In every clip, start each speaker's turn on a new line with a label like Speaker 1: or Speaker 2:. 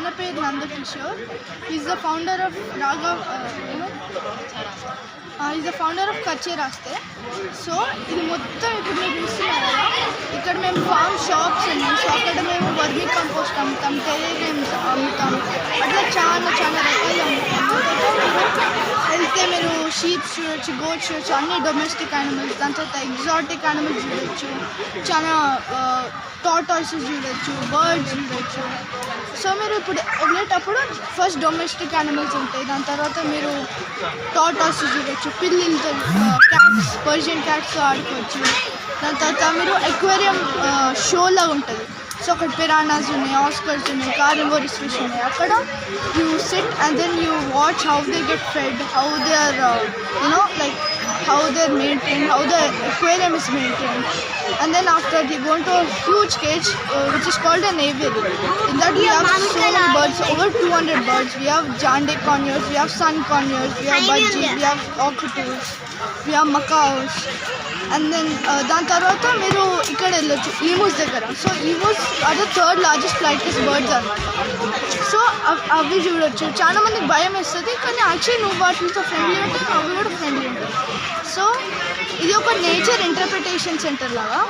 Speaker 1: ఆయన పేరు Nandakishore. Is the founder of is the founder of Kacche Raste. So ఇది మొత్తం ఇప్పుడు మీరు చూస్తున్నారు కదా, ఇక్కడ మేము ఫార్మ్ షాప్స్ ఉన్నాయి. సో అక్కడ మేము వర్మీ కంపోస్ట్ అమ్ముతాం, టెరేరియంస్ అమ్ముతాం, అట్లా చాలా రకాలు అమ్ముతాం. వెళ్తే మీరు షీప్స్ చూడొచ్చు, గోట్స్ చూడొచ్చు, అన్ని డొమెస్టిక్ యానిమల్స్. దాని తర్వాత ఎగ్జాటిక్ యానిమల్స్ చూడొచ్చు, చాలా టార్టాయిసెస్ చూడొచ్చు, బర్డ్స్ చూడొచ్చు. సో మీరు ఇప్పుడు వెళ్ళేటప్పుడు ఫస్ట్ డొమెస్టిక్ యానిమల్స్ ఉంటాయి, దాని తర్వాత మీరు టార్టాయిసెస్ చూడొచ్చు, పిల్లిలతో, క్యాట్స్, పర్షియన్ క్యాట్స్తో ఆడుకోవచ్చు. దాని తర్వాత మీరు ఎక్వేరియం షోలా ఉంటుంది. సో అక్కడ పిరానాస్ ఉన్నాయి, ఆస్కర్స్ ఉన్నాయి, కార్నివోరస్ ఫిష్ ఉన్నాయి. అక్కడ you sit and then you watch how they get fed, how they are like how they're maintained, how the aquarium is maintained. And then after they go into a huge cage which is called an aviary. In that we have so many birds, over 200 birds. We have jande conures, we have sun conures, we have budgies, we have cockatoos, we have macaws. And then దాని తర్వాత మీరు ఇక్కడ వెళ్ళొచ్చు emus దగ్గర. So emus are the third largest flightless birds అన్నమాట. So అవి చూడొచ్చు. చాలా మందికి భయం వేస్తుంది, కానీ యాక్చువల్లీ నువ్వు వాటితో ఫ్రెండ్లీ ఉంటే అవి కూడా ఫ్రెండ్లీ ఉంటాయి. సో ఇది ఒక నేచర్ ఇంటర్ప్రిటేషన్ సెంటర్ లాగా.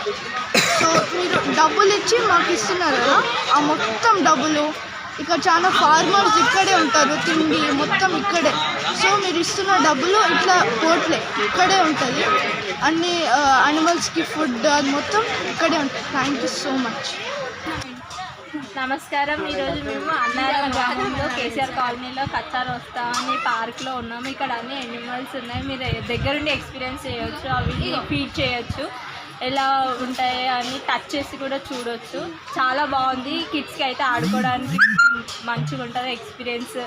Speaker 1: సో మీరు డబ్బులు ఇచ్చి మాకు ఇస్తున్నారు కదా, ఆ మొత్తం డబ్బులు ఇక్కడ చాలా ఫార్మర్స్ ఇక్కడే ఉంటారు, తిండి మొత్తం ఇక్కడే. సో మీరు ఇస్తున్న డబ్బులు ఇట్లా పోట్లే ఇక్కడే ఉంటుంది, అన్ని యానిమల్స్కి ఫుడ్ అది మొత్తం ఇక్కడే ఉంటుంది. Thank you so much.
Speaker 2: నమస్కారం. ఈరోజు మేము అన్నారం గ్రామంలో కేసీఆర్ కాలనీలో కచ్చార్ వస్తా అని పార్క్లో ఉన్నాము. ఇక్కడ అన్ని యానిమల్స్ ఉన్నాయి, మీరు దగ్గరుండి ఎక్స్పీరియన్స్ చేయొచ్చు, అవి ఫీడ్ చేయొచ్చు, ఎలా ఉంటాయి అని టచ్ చేసి కూడా చూడొచ్చు. చాలా బాగుంది. కిడ్స్కి అయితే ఆడుకోవడానికి మంచిగా ఉంటుంది ఎక్స్పీరియన్స్.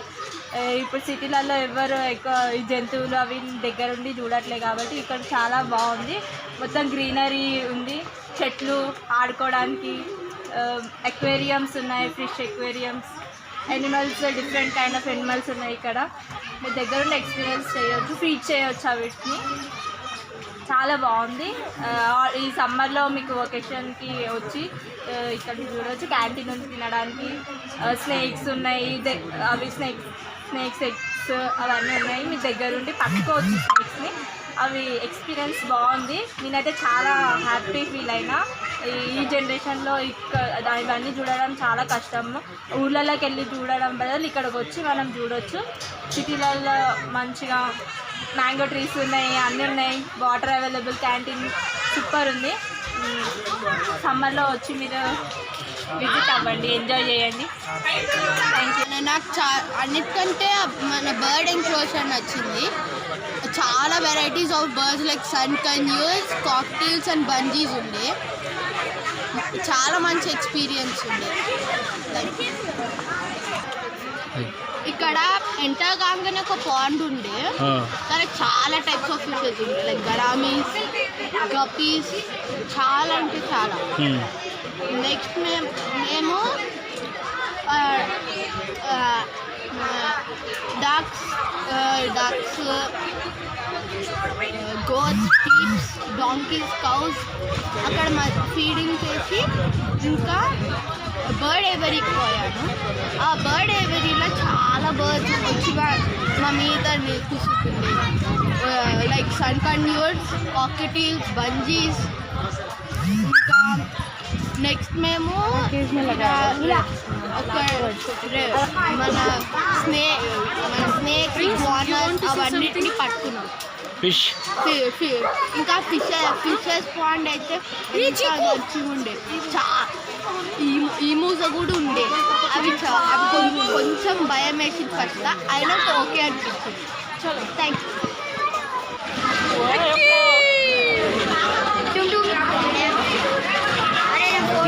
Speaker 2: ఇప్పుడు సిటీలలో ఎవరు ఎక్కువ ఈ జంతువులు అవి దగ్గరుండి చూడట్లే కాబట్టి ఇక్కడ చాలా బాగుంది. మొత్తం గ్రీనరీ ఉంది, చెట్లు, ఆడుకోవడానికి అక్వేరియంస్ ఉన్నాయి, fish aquariums, animals, different kind of animals ఉన్నాయి. ఇక్కడ మీ దగ్గరుండి ఎక్స్పీరియన్స్ చేయొచ్చు, ఫీడ్ చేయొచ్చు వీటిని. చాలా బాగుంది. ఈ సమ్మర్లో మీకు వెకేషన్కి వచ్చి ఇక్కడ చూడవచ్చు. క్యాంటీన్ ఉంది తినడానికి, స్నేక్స్ ఉన్నాయి, అవి స్నేక్స్ ఎగ్స్ అవన్నీ ఉన్నాయి. మీ దగ్గరుండి పట్టుకోవచ్చు స్నేక్స్ని. అవి ఎక్స్పీరియన్స్ బాగుంది. నేనైతే చాలా హ్యాపీ ఫీల్ అయినా. ఈ జనరేషన్లో ఇవన్నీ చూడడం చాలా కష్టము. ఊళ్ళలోకి వెళ్ళి చూడడం బదులు ఇక్కడికి వచ్చి మనం చూడవచ్చు. సిటీలలో మంచిగా మ్యాంగో ట్రీస్ ఉన్నాయి, అన్నీ ఉన్నాయి, వాటర్ అవైలబుల్, క్యాంటీన్ సూపర్ ఉంది. సమ్మర్లో వచ్చి మీరు విజిట్ అవ్వండి, ఎంజాయ్ చేయండి. Thank you.
Speaker 1: నాకు అన్నిటికంటే మన బర్డ్ ఎన్క్లోజర్ నచ్చింది. చాలా varieties of birds like sun conures, cockatiels and budgies ఉండే. చాలా మంచి ఎక్స్పీరియన్స్ ఉండే. ఇక్కడ ఎంటర్ కాగానే ఒక పాండ్ ఉండే, దానికి చాలా టైప్స్ ఆఫ్ ఫిషెస్ ఉండే, లైక్ గరామీస్, గప్పీస్, చాలా అంటే చాలా. నెక్స్ట్ మేము ducks, goats, sheeps, donkeys, cows అక్కడ ఫీడింగ్ చేసి ఇంకా బర్డ్ ఏవరీకి పోయాను. ఆ బర్డ్ ఏవరీలో చాలా బర్డ్స్ వచ్చి మా మీద కూర్చుంటుంది, లైక్ సన్ కన్యూర్స్, కాకటీల్స్, బంజీస్. ఇంకా నెక్స్ట్ మేము మన స్నేక్, వానర్స్ అవన్నిటిని పట్టుకున్నాం. ఇంకా ఫిషెస్ పాండ్ అయితే మంచిగా ఉండే. ఈమూజ కూడా ఉండే. అవి కొంచెం భయం వేసింది ఫస్ట్, అయినా ఓకే అనిపించింది. చలో థ్యాంక్ యూ.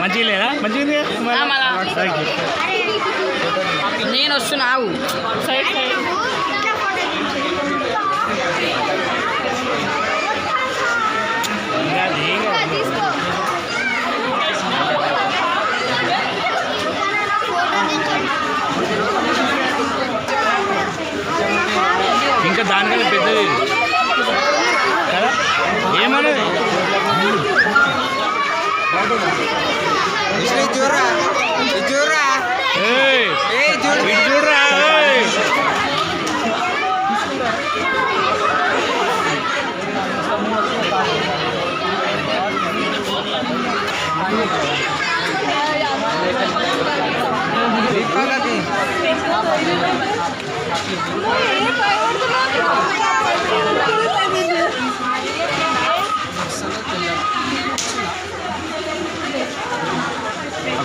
Speaker 3: మంచిగా లేదా? మంచిగా
Speaker 4: నేను వస్తున్నావు సైడ్ సైడ్.
Speaker 3: ఇంకా దానికన్నా పెద్దది కదా ఏమన్నా
Speaker 5: చూడరా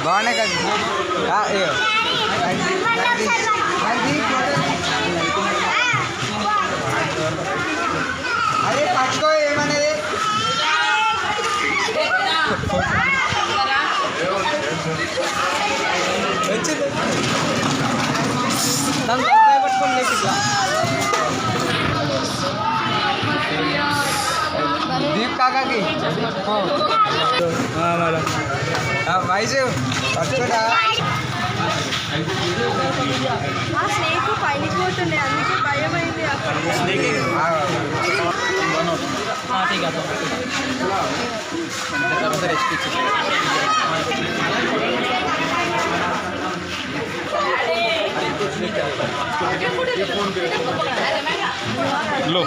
Speaker 5: బాగున్నాయి కదా అరే పట్టుకో ఏమనేది వచ్చింది దాన్ని పట్టుకొని లేచి ఇట్లా దీప్ కాకాకి వయసు పట్టుకోడా
Speaker 1: స్నేక్ పైకి పోతుండే అందుకే భయం అయింది అక్కడ
Speaker 3: लो